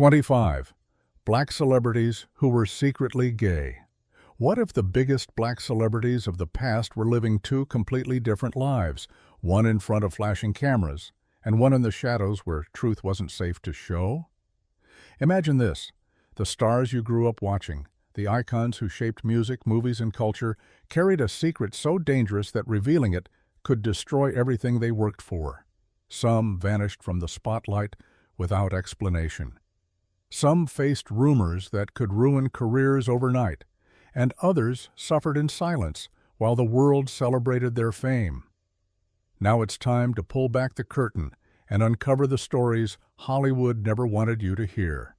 25. Black celebrities who were secretly gay. What if the biggest black celebrities of the past were living two completely different lives, one in front of flashing cameras, and one in the shadows where truth wasn't safe to show? Imagine this: the stars you grew up watching, the icons who shaped music, movies, and culture, carried a secret so dangerous that revealing it could destroy everything they worked for. Some vanished from the spotlight without explanation. Some faced rumors that could ruin careers overnight, and others suffered in silence while the world celebrated their fame. Now it's time to pull back the curtain and uncover the stories Hollywood never wanted you to hear.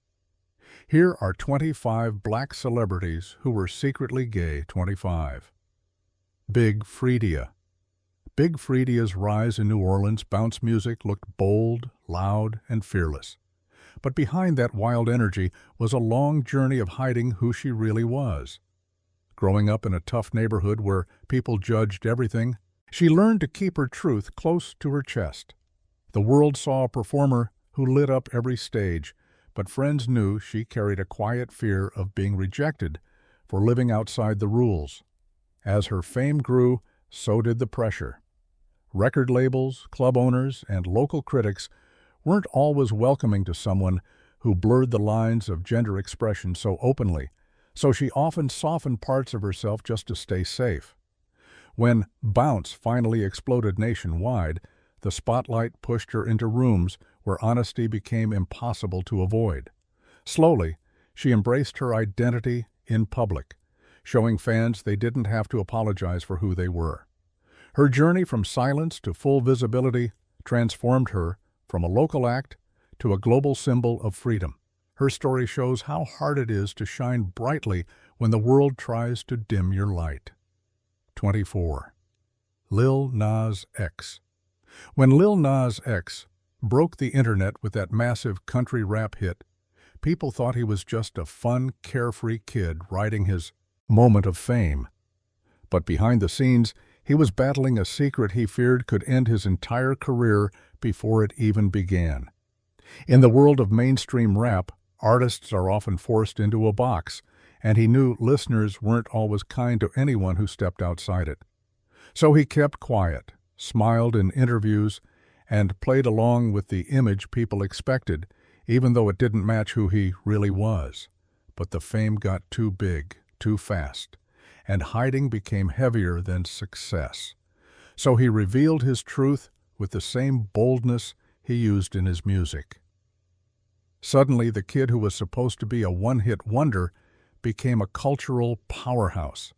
Here are 25 black celebrities who were secretly gay. 25. Big Freedia. Big Freedia's rise in New Orleans bounce music looked bold, loud, and fearless. But behind that wild energy was a long journey of hiding who she really was. Growing up in a tough neighborhood where people judged everything, she learned to keep her truth close to her chest. The world saw a performer who lit up every stage, but friends knew she carried a quiet fear of being rejected for living outside the rules. As her fame grew, so did the pressure. Record labels, club owners, and local critics weren't always welcoming to someone who blurred the lines of gender expression so openly, so she often softened parts of herself just to stay safe. When Bounce finally exploded nationwide, the spotlight pushed her into rooms where honesty became impossible to avoid. Slowly, she embraced her identity in public, showing fans they didn't have to apologize for who they were. Her journey from silence to full visibility transformed her from a local act to a global symbol of freedom. Her story shows how hard it is to shine brightly when the world tries to dim your light. 24. Lil Nas X. When Lil Nas X broke the internet with that massive country rap hit, people thought he was just a fun, carefree kid riding his moment of fame. But behind the scenes, he was battling a secret he feared could end his entire career before it even began. In the world of mainstream rap, artists are often forced into a box, and he knew listeners weren't always kind to anyone who stepped outside it. So he kept quiet, smiled in interviews, and played along with the image people expected, even though it didn't match who he really was. But the fame got too big, too fast, and hiding became heavier than success. So he revealed his truth with the same boldness he used in his music. Suddenly, the kid who was supposed to be a one-hit wonder became a cultural powerhouse.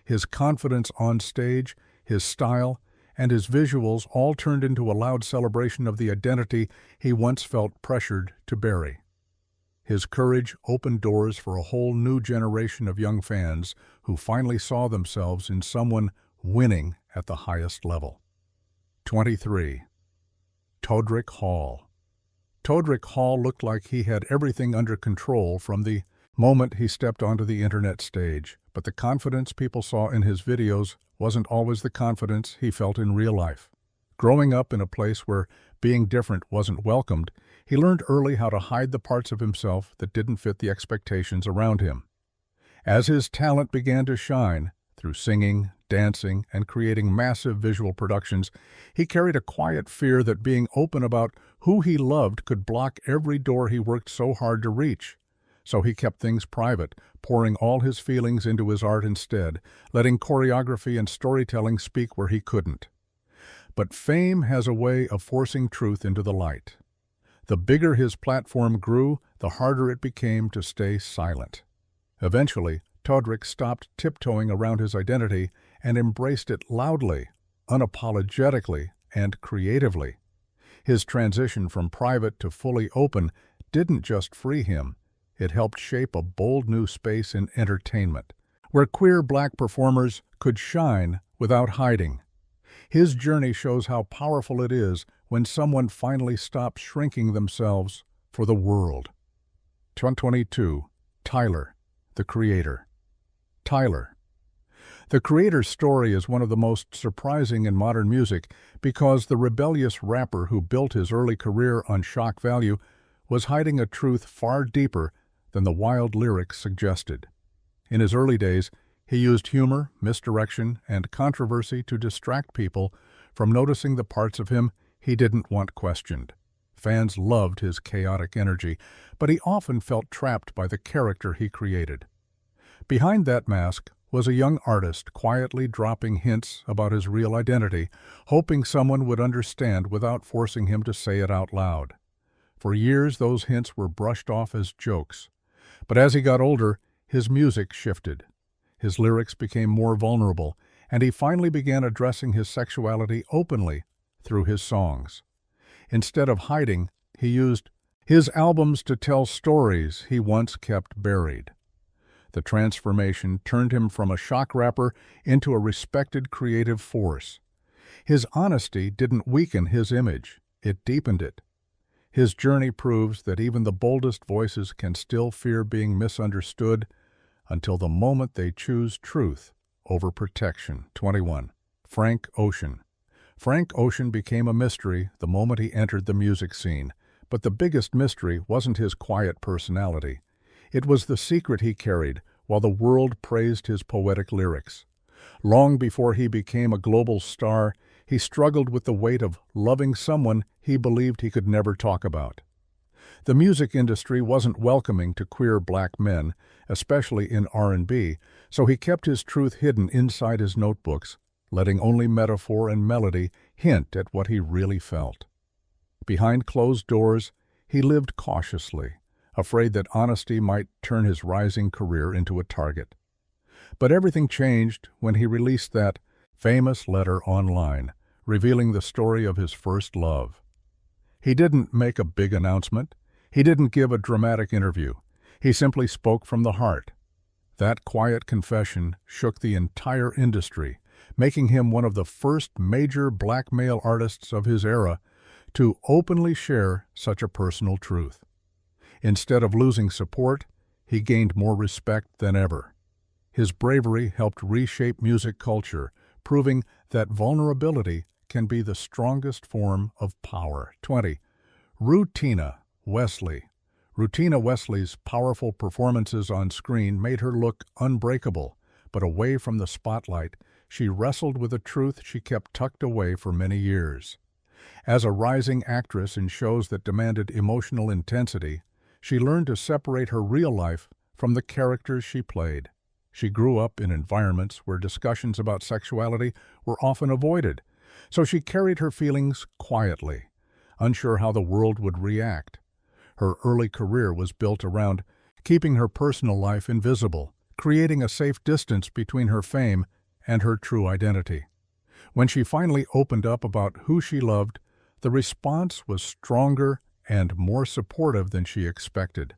His confidence on stage, his style, and his visuals all turned into a loud celebration of the identity he once felt pressured to bury. His courage opened doors for a whole new generation of young fans who finally saw themselves in someone winning at the highest level. 23. Todrick Hall. Todrick Hall looked like he had everything under control from the moment he stepped onto the internet stage, but the confidence people saw in his videos wasn't always the confidence he felt in real life. Growing up in a place where being different wasn't welcomed, he learned early how to hide the parts of himself that didn't fit the expectations around him. As his talent began to shine, through singing, dancing, and creating massive visual productions, he carried a quiet fear that being open about who he loved could block every door he worked so hard to reach. So he kept things private, pouring all his feelings into his art instead, letting choreography and storytelling speak where he couldn't. But fame has a way of forcing truth into the light. The bigger his platform grew, the harder it became to stay silent. Eventually, Todrick stopped tiptoeing around his identity and embraced it loudly, unapologetically, and creatively. His transition from private to fully open didn't just free him, it helped shape a bold new space in entertainment, where queer black performers could shine without hiding. His journey shows how powerful it is when someone finally stops shrinking themselves for the world. 22. Tyler, the Creator. Tyler. The Creator's story is one of the most surprising in modern music because the rebellious rapper who built his early career on shock value was hiding a truth far deeper than the wild lyrics suggested. In his early days, he used humor, misdirection, and controversy to distract people from noticing the parts of him he didn't want questioned. Fans loved his chaotic energy, but he often felt trapped by the character he created. Behind that mask was a young artist quietly dropping hints about his real identity, hoping someone would understand without forcing him to say it out loud. For years, those hints were brushed off as jokes. But as he got older, his music shifted. His lyrics became more vulnerable, and he finally began addressing his sexuality openly through his songs. Instead of hiding, he used his albums to tell stories he once kept buried. The transformation turned him from a shock rapper into a respected creative force. His honesty didn't weaken his image, it deepened it. His journey proves that even the boldest voices can still fear being misunderstood until the moment they choose truth over protection. 21. Frank Ocean. Frank Ocean became a mystery the moment he entered the music scene, but the biggest mystery wasn't his quiet personality. It was the secret he carried while the world praised his poetic lyrics. Long before he became a global star, he struggled with the weight of loving someone he believed he could never talk about. The music industry wasn't welcoming to queer black men, especially in R&B, so he kept his truth hidden inside his notebooks, letting only metaphor and melody hint at what he really felt. Behind closed doors, he lived cautiously, afraid that honesty might turn his rising career into a target. But everything changed when he released that famous letter online, revealing the story of his first love. He didn't make a big announcement. He didn't give a dramatic interview. He simply spoke from the heart. That quiet confession shook the entire industry, making him one of the first major black male artists of his era to openly share such a personal truth. Instead of losing support, he gained more respect than ever. His bravery helped reshape music culture, proving that vulnerability can be the strongest form of power. 20. Rutina Wesley. Rutina Wesley's powerful performances on screen made her look unbreakable, but away from the spotlight, she wrestled with a truth she kept tucked away for many years. As a rising actress in shows that demanded emotional intensity, she learned to separate her real life from the characters she played. She grew up in environments where discussions about sexuality were often avoided, so she carried her feelings quietly, unsure how the world would react. Her early career was built around keeping her personal life invisible, creating a safe distance between her fame and her true identity. When she finally opened up about who she loved, the response was stronger and more supportive than she expected.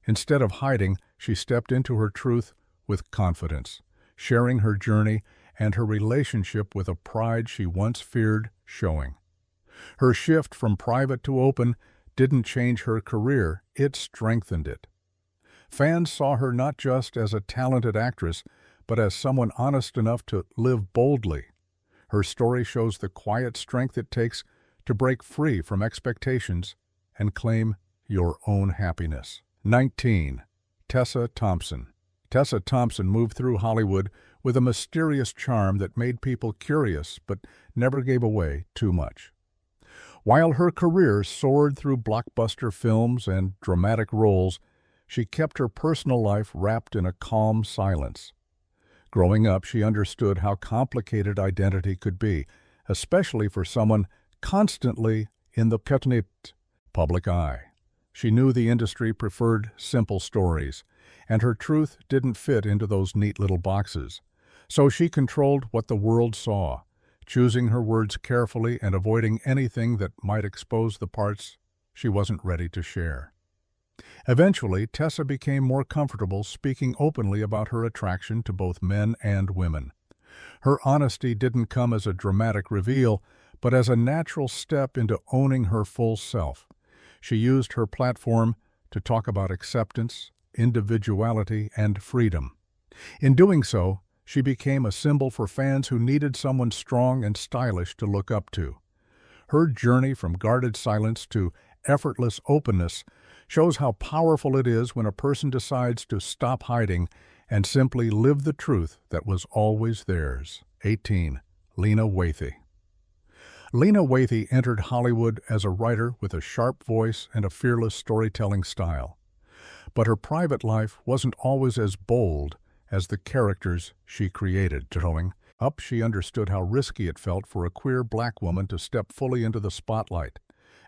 Instead of hiding, she stepped into her truth with confidence, sharing her journey and her relationship with a pride she once feared showing. Her shift from private to open didn't change her career, it strengthened it. Fans saw her not just as a talented actress, but as someone honest enough to live boldly. Her story shows the quiet strength it takes to break free from expectations and claim your own happiness. 19. Tessa Thompson. Tessa Thompson moved through Hollywood with a mysterious charm that made people curious but never gave away too much. While her career soared through blockbuster films and dramatic roles, she kept her personal life wrapped in a calm silence. Growing up, she understood how complicated identity could be, especially for someone constantly in the public eye. She knew the industry preferred simple stories, and her truth didn't fit into those neat little boxes. So she controlled what the world saw, choosing her words carefully and avoiding anything that might expose the parts she wasn't ready to share. Eventually, Tessa became more comfortable speaking openly about her attraction to both men and women. Her honesty didn't come as a dramatic reveal, but as a natural step into owning her full self. She used her platform to talk about acceptance, individuality, and freedom. In doing so, she became a symbol for fans who needed someone strong and stylish to look up to. Her journey from guarded silence to effortless openness shows how powerful it is when a person decides to stop hiding and simply live the truth that was always theirs. 18. Lena Waithe. Lena Waithe entered Hollywood as a writer with a sharp voice and a fearless storytelling style. But her private life wasn't always as bold as the characters she created. Growing up, she understood how risky it felt for a queer black woman to step fully into the spotlight,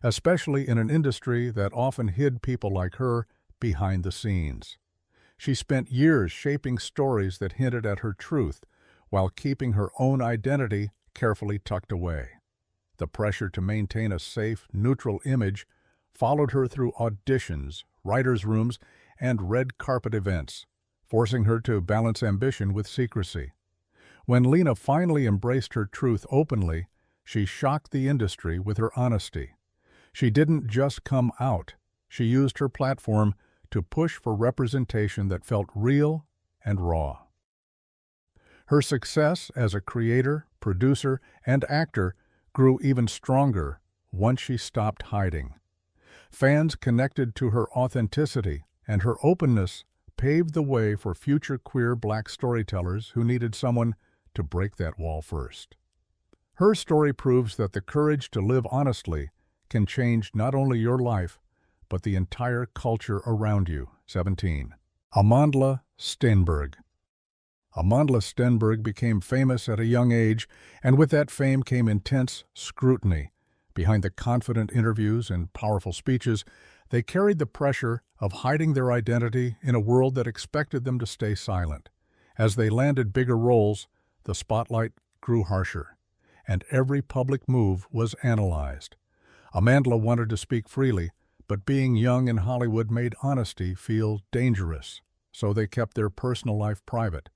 especially in an industry that often hid people like her behind the scenes. She spent years shaping stories that hinted at her truth while keeping her own identity carefully tucked away. The pressure to maintain a safe, neutral image followed her through auditions, writers' rooms, and red carpet events, forcing her to balance ambition with secrecy. When Lena finally embraced her truth openly, she shocked the industry with her honesty. She didn't just come out, she used her platform to push for representation that felt real and raw. Her success as a creator, producer, and actor grew even stronger once she stopped hiding. Fans connected to her authenticity, and her openness paved the way for future queer black storytellers who needed someone to break that wall first. Her story proves that the courage to live honestly can change not only your life, but the entire culture around you. 17. Amandla Stenberg. Amandla Stenberg became famous at a young age, and with that fame came intense scrutiny. Behind the confident interviews and powerful speeches, they carried the pressure of hiding their identity in a world that expected them to stay silent. As they landed bigger roles, the spotlight grew harsher, and every public move was analyzed. Amandla wanted to speak freely, but being young in Hollywood made honesty feel dangerous, so they kept their personal life private,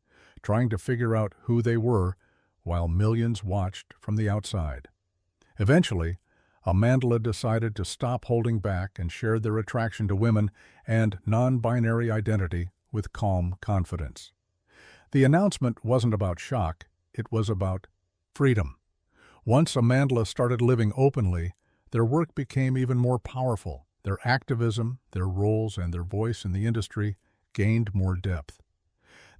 trying to figure out who they were while millions watched from the outside. Eventually, Amandla decided to stop holding back and share their attraction to women and non-binary identity with calm confidence. The announcement wasn't about shock, it was about freedom. Once Amandla started living openly, their work became even more powerful. Their activism, their roles, and their voice in the industry gained more depth.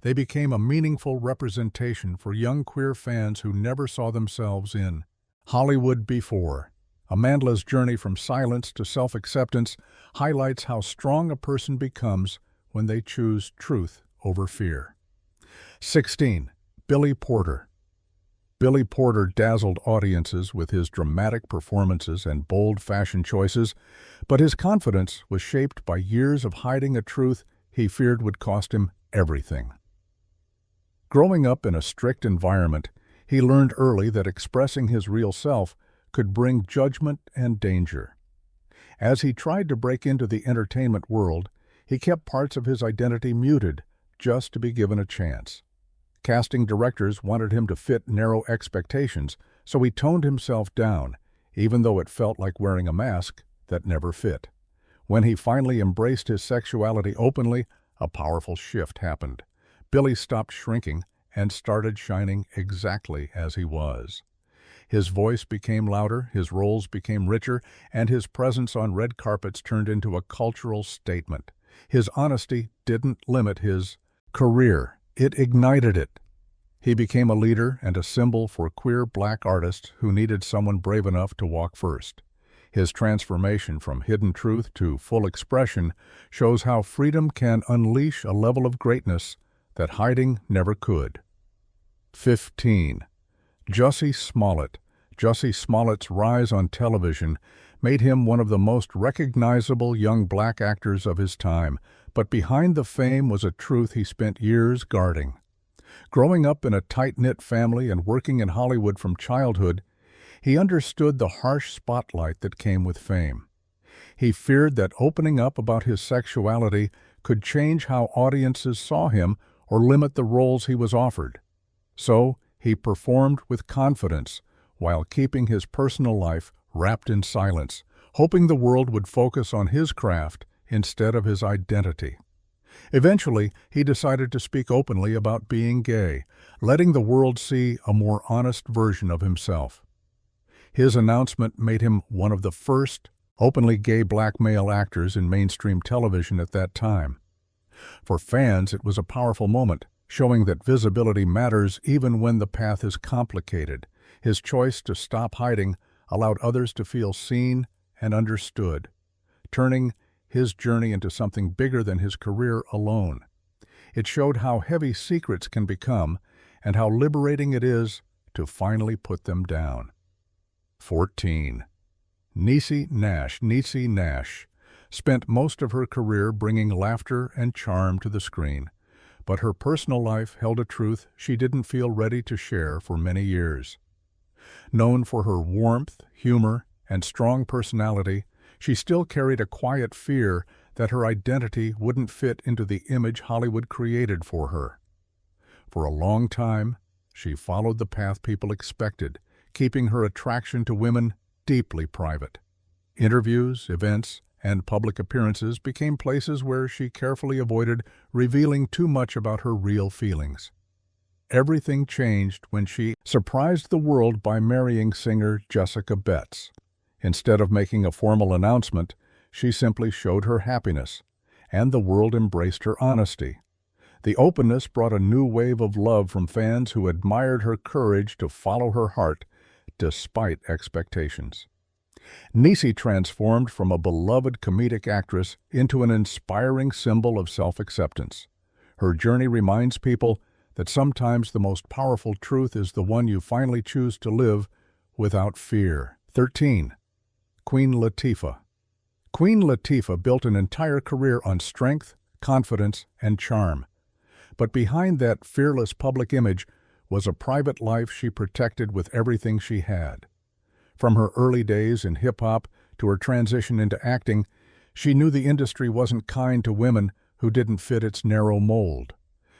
They became a meaningful representation for young queer fans who never saw themselves in Hollywood before. Amandla's journey from silence to self-acceptance highlights how strong a person becomes when they choose truth over fear. 16. Billy Porter. Billy Porter dazzled audiences with his dramatic performances and bold fashion choices, but his confidence was shaped by years of hiding a truth he feared would cost him everything. Growing up in a strict environment, he learned early that expressing his real self could bring judgment and danger. As he tried to break into the entertainment world, he kept parts of his identity muted just to be given a chance. Casting directors wanted him to fit narrow expectations, so he toned himself down, even though it felt like wearing a mask that never fit. When he finally embraced his sexuality openly, a powerful shift happened. Billy stopped shrinking and started shining exactly as he was. His voice became louder, his roles became richer, and his presence on red carpets turned into a cultural statement. His honesty didn't limit his career, it ignited it. He became a leader and a symbol for queer black artists who needed someone brave enough to walk first. His transformation from hidden truth to full expression shows how freedom can unleash a level of greatness that hiding never could. 15. Jussie Smollett. Jussie Smollett's rise on television made him one of the most recognizable young black actors of his time, but behind the fame was a truth he spent years guarding. Growing up in a tight-knit family and working in Hollywood from childhood, he understood the harsh spotlight that came with fame. He feared that opening up about his sexuality could change how audiences saw him or limit the roles he was offered. So, he performed with confidence while keeping his personal life wrapped in silence, hoping the world would focus on his craft instead of his identity. Eventually, he decided to speak openly about being gay, letting the world see a more honest version of himself. His announcement made him one of the first openly gay black male actors in mainstream television at that time. For fans, it was a powerful moment, showing that visibility matters even when the path is complicated. His choice to stop hiding allowed others to feel seen and understood, turning his journey into something bigger than his career alone. It showed how heavy secrets can become and how liberating it is to finally put them down. 14. Niecy Nash spent most of her career bringing laughter and charm to the screen, but her personal life held a truth she didn't feel ready to share for many years. Known for her warmth, humor, and strong personality, she still carried a quiet fear that her identity wouldn't fit into the image Hollywood created for her. For a long time, she followed the path people expected, keeping her attraction to women deeply private. Interviews, events, and public appearances became places where she carefully avoided revealing too much about her real feelings. Everything changed when she surprised the world by marrying singer Jessica Betts. Instead of making a formal announcement, she simply showed her happiness, and the world embraced her honesty. The openness brought a new wave of love from fans who admired her courage to follow her heart despite expectations. Niecy transformed from a beloved comedic actress into an inspiring symbol of self-acceptance. Her journey reminds people that sometimes the most powerful truth is the one you finally choose to live without fear. 13. Queen Latifah. Queen Latifah built an entire career on strength, confidence, and charm. But behind that fearless public image was a private life she protected with everything she had. From her early days in hip-hop to her transition into acting, she knew the industry wasn't kind to women who didn't fit its narrow mold.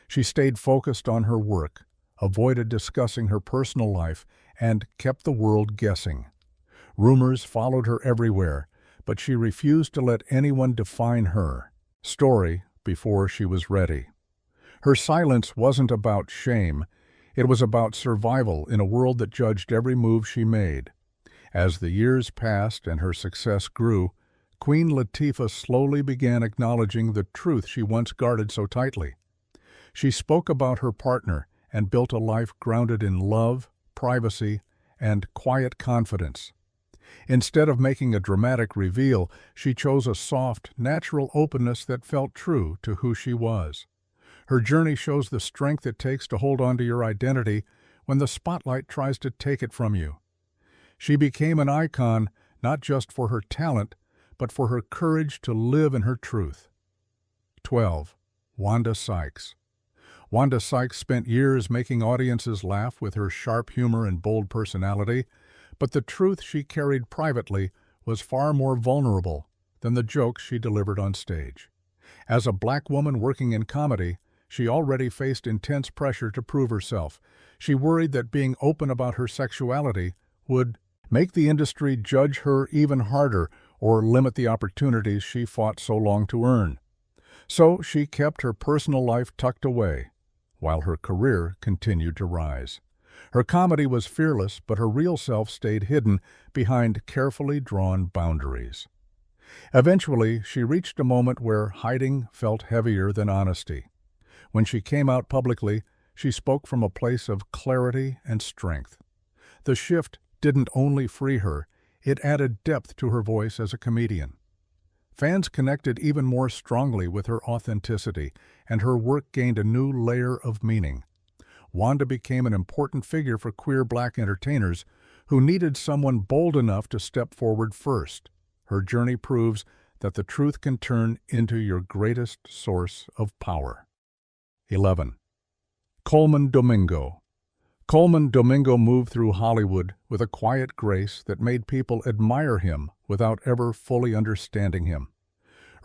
She stayed focused on her work, avoided discussing her personal life, and kept the world guessing. Rumors followed her everywhere, but she refused to let anyone define her story before she was ready. Her silence wasn't about shame, it was about survival in a world that judged every move she made. As the years passed and her success grew, Queen Latifah slowly began acknowledging the truth she once guarded so tightly. She spoke about her partner and built a life grounded in love, privacy, and quiet confidence. Instead of making a dramatic reveal, she chose a soft, natural openness that felt true to who she was. Her journey shows the strength it takes to hold on to your identity when the spotlight tries to take it from you. She became an icon not just for her talent, but for her courage to live in her truth. 12. Wanda Sykes. Wanda Sykes spent years making audiences laugh with her sharp humor and bold personality, but the truth she carried privately was far more vulnerable than the jokes she delivered on stage. As a black woman working in comedy, she already faced intense pressure to prove herself. She worried that being open about her sexuality would make the industry judge her even harder or limit the opportunities she fought so long to earn. So she kept her personal life tucked away, while her career continued to rise. Her comedy was fearless, but her real self stayed hidden behind carefully drawn boundaries. Eventually, she reached a moment where hiding felt heavier than honesty. When she came out publicly, she spoke from a place of clarity and strength. The shift didn't only free her, it added depth to her voice as a comedian. Fans connected even more strongly with her authenticity, and her work gained a new layer of meaning. Wanda became an important figure for queer black entertainers who needed someone bold enough to step forward first. Her journey proves that the truth can turn into your greatest source of power. 11. Colman Domingo. Colman Domingo moved through Hollywood with a quiet grace that made people admire him without ever fully understanding him.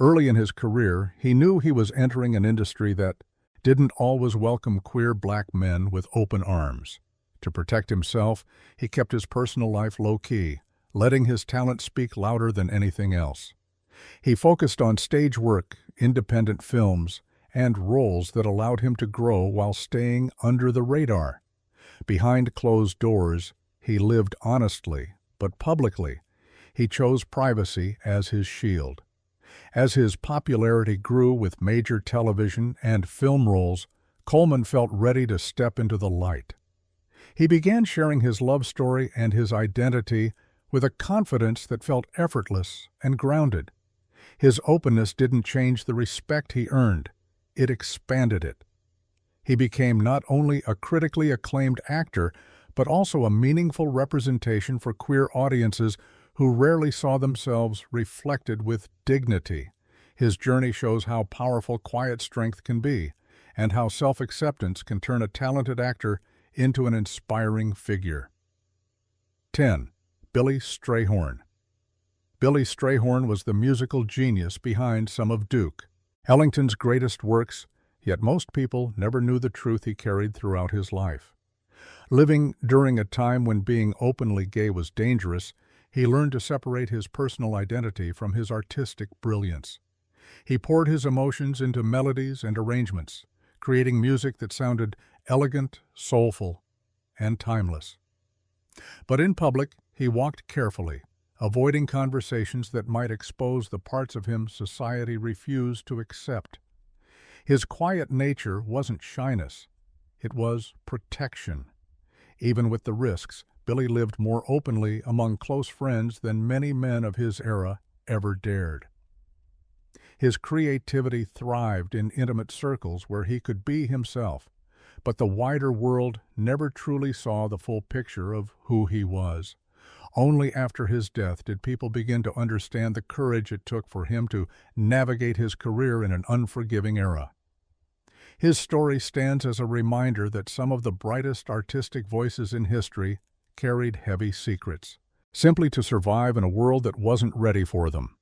Early in his career, he knew he was entering an industry that didn't always welcome queer black men with open arms. To protect himself, he kept his personal life low-key, letting his talent speak louder than anything else. He focused on stage work, independent films, and roles that allowed him to grow while staying under the radar. Behind closed doors, he lived honestly, but publicly, He chose privacy as his shield. As his popularity grew with major television and film roles, Coleman felt ready to step into the light. He began sharing his love story and his identity with a confidence that felt effortless and grounded. His openness didn't change the respect he earned, it expanded it. He became not only a critically acclaimed actor, but also a meaningful representation for queer audiences who rarely saw themselves reflected with dignity. His journey shows how powerful quiet strength can be, and how self-acceptance can turn a talented actor into an inspiring figure. 10. Billy Strayhorn. Billy Strayhorn was the musical genius behind some of Duke Ellington's greatest works, yet most people never knew the truth he carried throughout his life. Living during a time when being openly gay was dangerous, he learned to separate his personal identity from his artistic brilliance. He poured his emotions into melodies and arrangements, creating music that sounded elegant, soulful, and timeless. But in public, he walked carefully, avoiding conversations that might expose the parts of him society refused to accept. His quiet nature wasn't shyness, it was protection. Even with the risks, Billy lived more openly among close friends than many men of his era ever dared. His creativity thrived in intimate circles where he could be himself, but the wider world never truly saw the full picture of who he was. Only after his death did people begin to understand the courage it took for him to navigate his career in an unforgiving era. His story stands as a reminder that some of the brightest artistic voices in history carried heavy secrets, simply to survive in a world that wasn't ready for them.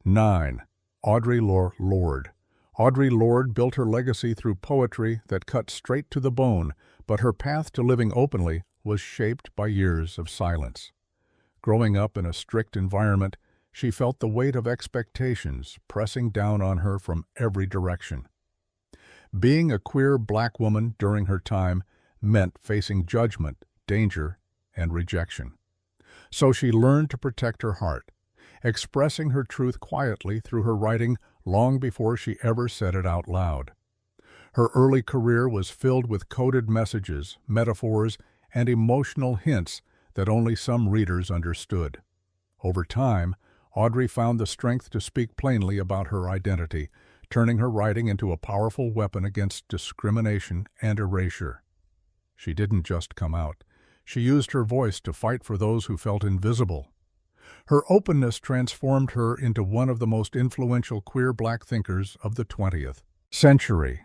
9. Audre Lorde. Audre Lorde built her legacy through poetry that cut straight to the bone, but her path to living openly was shaped by years of silence. Growing up in a strict environment, she felt the weight of expectations pressing down on her from every direction. Being a queer black woman during her time meant facing judgment, danger, and rejection. So she learned to protect her heart, expressing her truth quietly through her writing long before she ever said it out loud. Her early career was filled with coded messages, metaphors, and emotional hints that only some readers understood. Over time, Audre found the strength to speak plainly about her identity, turning her writing into a powerful weapon against discrimination and erasure. She didn't just come out. She used her voice to fight for those who felt invisible. Her openness transformed her into one of the most influential queer black thinkers of the 20th century.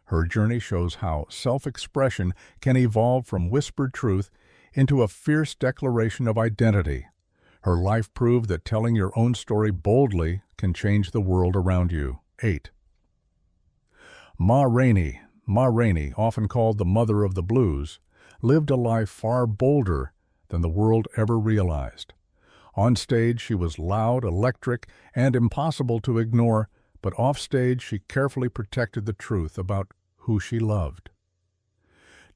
Her journey shows how self-expression can evolve from whispered truth into a fierce declaration of identity. Her life proved that telling your own story boldly can change the world around you. 8. Ma Rainey, often called the mother of the blues, lived a life far bolder than the world ever realized. On stage, she was loud, electric, and impossible to ignore, but offstage, she carefully protected the truth about who she loved.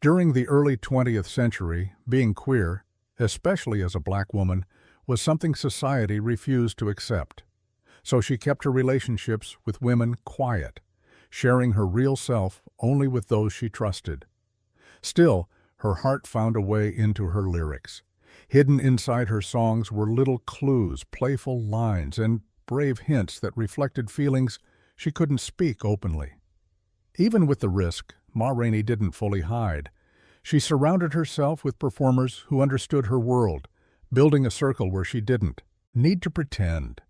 During the early 20th century, being queer, especially as a black woman, was something society refused to accept. So she kept her relationships with women quiet, sharing her real self only with those she trusted. Still, her heart found a way into her lyrics. Hidden inside her songs were little clues, playful lines, and brave hints that reflected feelings she couldn't speak openly. Even with the risk, Ma Rainey didn't fully hide. She surrounded herself with performers who understood her world, building a circle where she didn't need to pretend.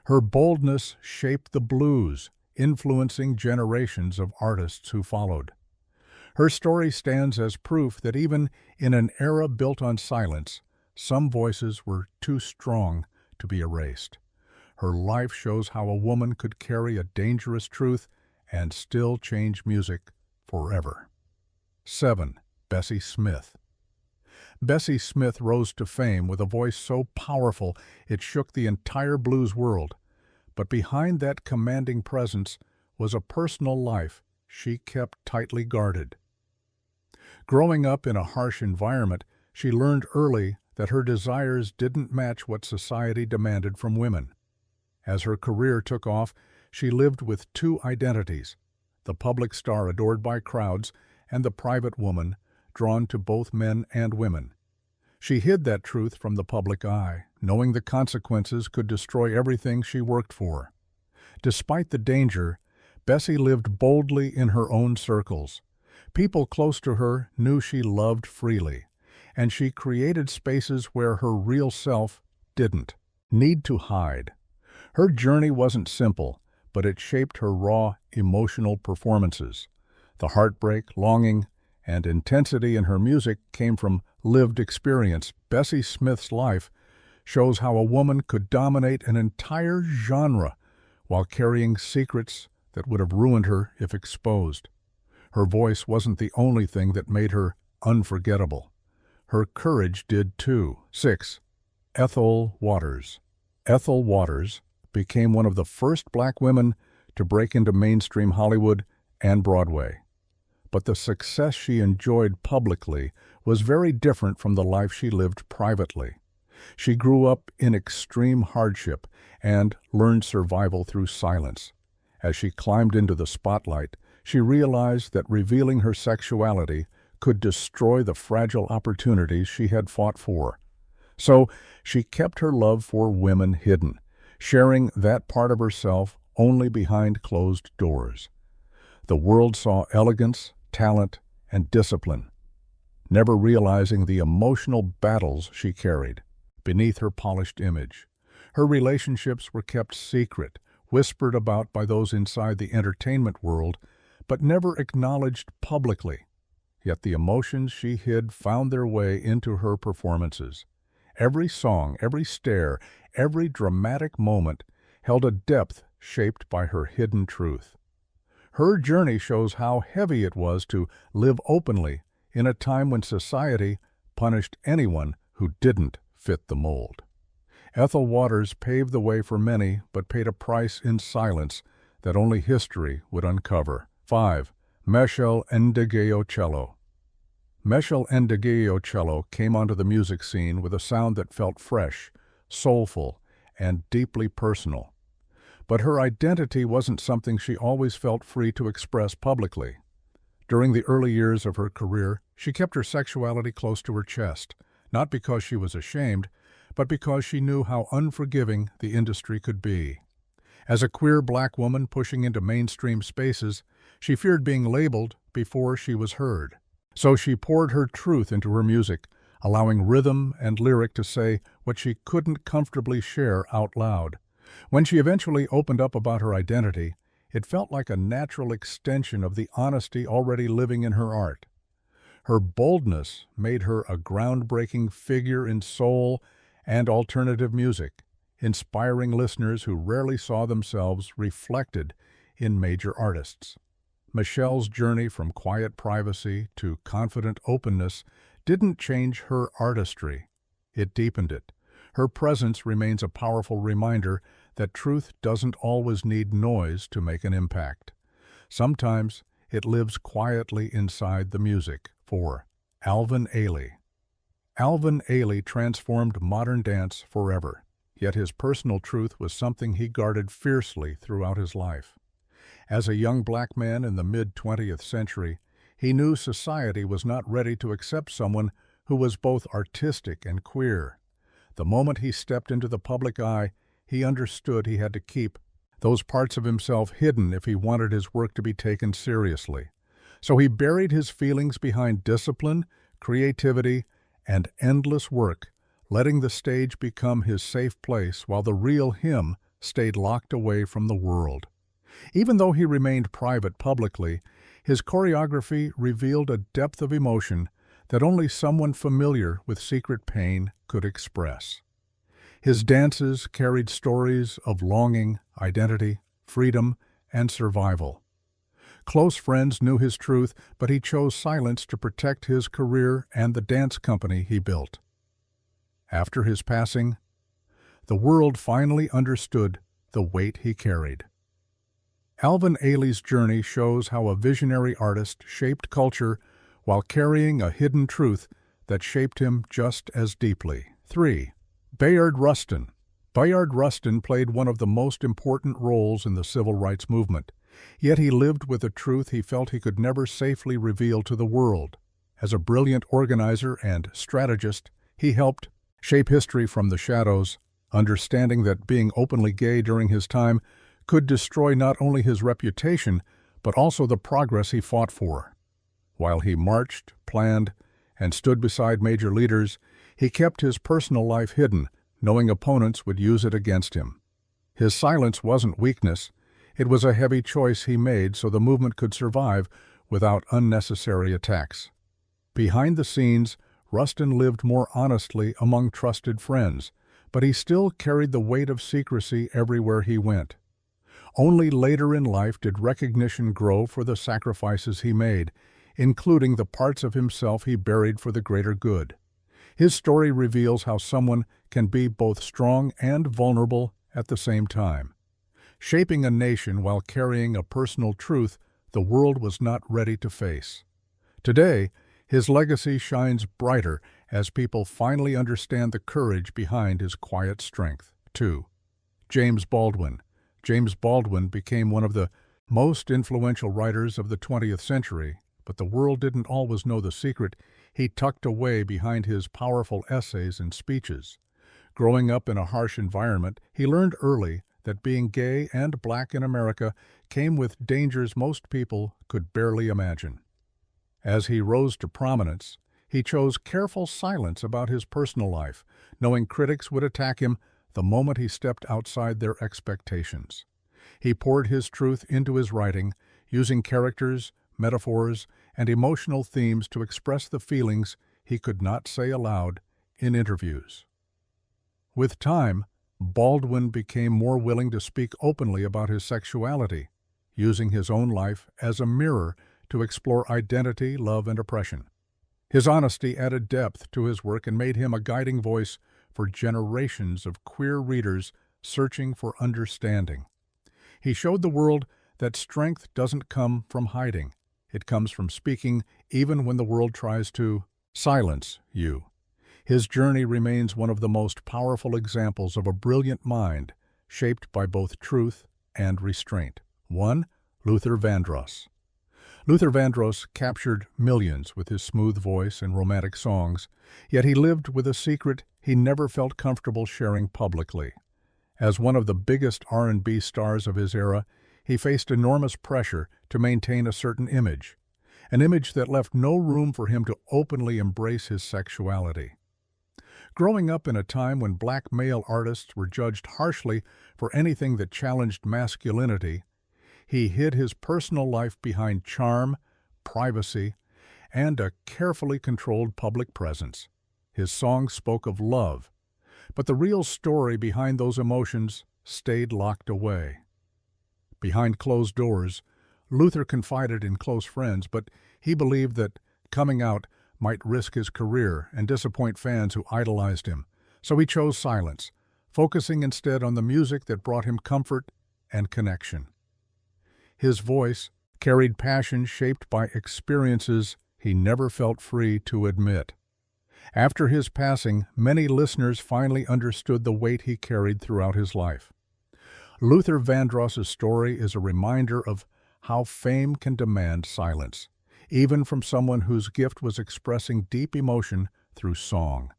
Her boldness shaped the blues, influencing generations of artists who followed. Her story stands as proof that even in an era built on silence, some voices were too strong to be erased. Her life shows how a woman could carry a dangerous truth and still change music forever. 7. Bessie Smith. Bessie Smith rose to fame with a voice so powerful it shook the entire blues world. But behind that commanding presence was a personal life she kept tightly guarded. Growing up in a harsh environment, she learned early that her desires didn't match what society demanded from women. As her career took off, she lived with two identities: the public star adored by crowds and the private woman drawn to both men and women. She hid that truth from the public eye, knowing the consequences could destroy everything she worked for. Despite the danger, Bessie lived boldly in her own circles. People close to her knew she loved freely, and she created spaces where her real self didn't need to hide. Her journey wasn't simple, but it shaped her raw, emotional performances. The heartbreak, longing, and intensity in her music came from lived experience. Bessie Smith's life shows how a woman could dominate an entire genre while carrying secrets that would have ruined her if exposed. Her voice wasn't the only thing that made her unforgettable. Her courage did too. 6. Ethel Waters. Ethel Waters became one of the first black women to break into mainstream Hollywood and Broadway. But the success she enjoyed publicly was very different from the life she lived privately. She grew up in extreme hardship and learned survival through silence. As she climbed into the spotlight, she realized that revealing her sexuality could destroy the fragile opportunities she had fought for. So she kept her love for women hidden, sharing that part of herself only behind closed doors. The world saw elegance, talent, and discipline, never realizing the emotional battles she carried beneath her polished image. Her relationships were kept secret, whispered about by those inside the entertainment world, but never acknowledged publicly. Yet the emotions she hid found their way into her performances. Every song, every stare, every dramatic moment held a depth shaped by her hidden truth. Her journey shows how heavy it was to live openly in a time when society punished anyone who didn't fit the mold. Ethel Waters paved the way for many, but paid a price in silence that only history would uncover. 5. Meshel Ndegeocello. Meshel Ndegeocello came onto the music scene with a sound that felt fresh, soulful, and deeply personal. But her identity wasn't something she always felt free to express publicly. During the early years of her career, she kept her sexuality close to her chest, not because she was ashamed, but because she knew how unforgiving the industry could be. As a queer black woman pushing into mainstream spaces, she feared being labeled before she was heard. So she poured her truth into her music, allowing rhythm and lyric to say what she couldn't comfortably share out loud. When she eventually opened up about her identity, it felt like a natural extension of the honesty already living in her art. Her boldness made her a groundbreaking figure in soul and alternative music, inspiring listeners who rarely saw themselves reflected in major artists. Meshel's journey from quiet privacy to confident openness didn't change her artistry. It deepened it. Her presence remains a powerful reminder that truth doesn't always need noise to make an impact. Sometimes it lives quietly inside the music. 4. Alvin Ailey. Alvin Ailey transformed modern dance forever, yet his personal truth was something he guarded fiercely throughout his life. As a young black man in the mid-20th century, he knew society was not ready to accept someone who was both artistic and queer. The moment he stepped into the public eye, he understood he had to keep those parts of himself hidden if he wanted his work to be taken seriously. So he buried his feelings behind discipline, creativity, and endless work, letting the stage become his safe place while the real him stayed locked away from the world. Even though he remained private publicly, his choreography revealed a depth of emotion that only someone familiar with secret pain could express. His dances carried stories of longing, identity, freedom, and survival. Close friends knew his truth, but he chose silence to protect his career and the dance company he built. After his passing, the world finally understood the weight he carried. Alvin Ailey's journey shows how a visionary artist shaped culture while carrying a hidden truth that shaped him just as deeply. 3. Bayard Rustin. Bayard Rustin played one of the most important roles in the civil rights movement, yet he lived with a truth he felt he could never safely reveal to the world. As a brilliant organizer and strategist, he helped shape history from the shadows, understanding that being openly gay during his time could destroy not only his reputation, but also the progress he fought for. While he marched, planned, and stood beside major leaders, he kept his personal life hidden, knowing opponents would use it against him. His silence wasn't weakness, it was a heavy choice he made so the movement could survive without unnecessary attacks. Behind the scenes, Rustin lived more honestly among trusted friends, but he still carried the weight of secrecy everywhere he went. Only later in life did recognition grow for the sacrifices he made, including the parts of himself he buried for the greater good. His story reveals how someone can be both strong and vulnerable at the same time. Shaping a nation while carrying a personal truth the world was not ready to face. Today, his legacy shines brighter as people finally understand the courage behind his quiet strength. 2. James Baldwin. James Baldwin became one of the most influential writers of the 20th century, but the world didn't always know the secret he tucked away behind his powerful essays and speeches. Growing up in a harsh environment, he learned early that being gay and black in America came with dangers most people could barely imagine. As he rose to prominence, he chose careful silence about his personal life, knowing critics would attack him the moment he stepped outside their expectations. He poured his truth into his writing, using characters, metaphors, and emotional themes to express the feelings he could not say aloud in interviews. With time, Baldwin became more willing to speak openly about his sexuality, using his own life as a mirror to explore identity, love, and oppression. His honesty added depth to his work and made him a guiding voice for generations of queer readers searching for understanding. He showed the world that strength doesn't come from hiding. It comes from speaking even when the world tries to silence you. His journey remains one of the most powerful examples of a brilliant mind shaped by both truth and restraint. 1. Luther Vandross. Luther Vandross captured millions with his smooth voice and romantic songs, yet he lived with a secret he never felt comfortable sharing publicly. As one of the biggest R&B stars of his era, he faced enormous pressure to maintain a certain image, an image that left no room for him to openly embrace his sexuality. Growing up in a time when black male artists were judged harshly for anything that challenged masculinity, he hid his personal life behind charm, privacy, and a carefully controlled public presence. His songs spoke of love, but the real story behind those emotions stayed locked away. Behind closed doors, Luther confided in close friends, but he believed that coming out might risk his career and disappoint fans who idolized him, so he chose silence, focusing instead on the music that brought him comfort and connection. His voice carried passion shaped by experiences he never felt free to admit. After his passing, many listeners finally understood the weight he carried throughout his life. Luther Vandross's story is a reminder of how fame can demand silence, even from someone whose gift was expressing deep emotion through song.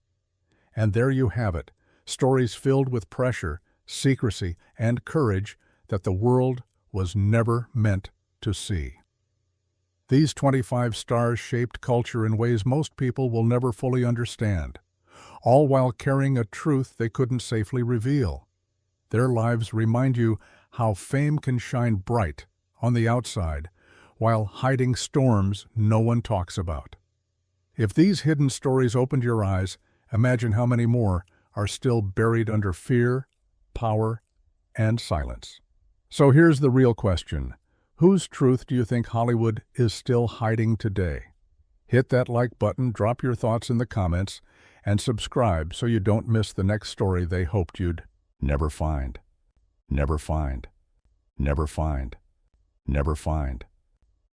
And there you have it, stories filled with pressure, secrecy, and courage that the world was never meant to see. These 25 stars shaped culture in ways most people will never fully understand, all while carrying a truth they couldn't safely reveal. Their lives remind you how fame can shine bright on the outside while hiding storms no one talks about. If these hidden stories opened your eyes, imagine how many more are still buried under fear, power, and silence. So here's the real question. Whose truth do you think Hollywood is still hiding today? Hit that like button, drop your thoughts in the comments, and subscribe so you don't miss the next story they hoped you'd never find. Never find. Never find. Never find.